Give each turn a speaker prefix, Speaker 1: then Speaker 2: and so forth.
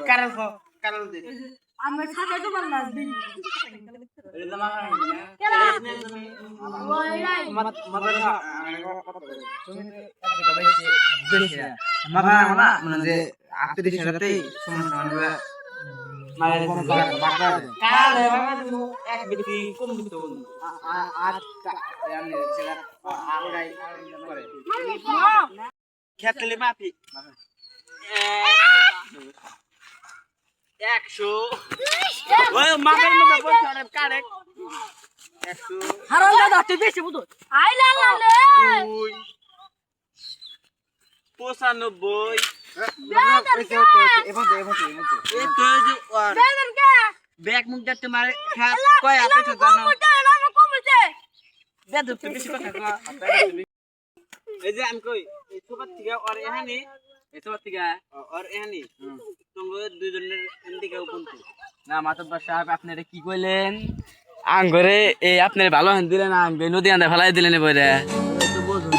Speaker 1: কারণ কারণ দে
Speaker 2: আমরা ছাতা তো বল না দিন
Speaker 1: এটা মাখা
Speaker 2: কেলা
Speaker 1: মাখা না মানে যে আত্মীয় সাথে সমস্যা মানে মায়ের কোনো বাবা কালে বাবা তো এক ব্যক্তি কম দিত আর জানে সেটা আড়াই করে খেতলে মাপি 100 ওই মাপের মধ্যে পয়সা কাটে 100
Speaker 2: হারাল দাদা তুই বেশি বুঝো আই লা লা লে
Speaker 1: 2 95
Speaker 2: বেদন কে
Speaker 1: ব্যাগ মুখ যাতে মারে খাত কয় আপে তো জানো বেদ তো বেশি কথা কয় এই যে আমি কই এই সবার থেকে আর এখানে এই সবার থেকে আর এখানে তোমরা দুইজনের এদিকে উপন্তু না মাতব্বর সাহেব আপনারা কি কইলেন আঙ্গরে এই আপনারা ভালো হান দিলেন আঙ্গে নদী আন্দা ফেলাই দিলেন বইরা তো বুঝুন না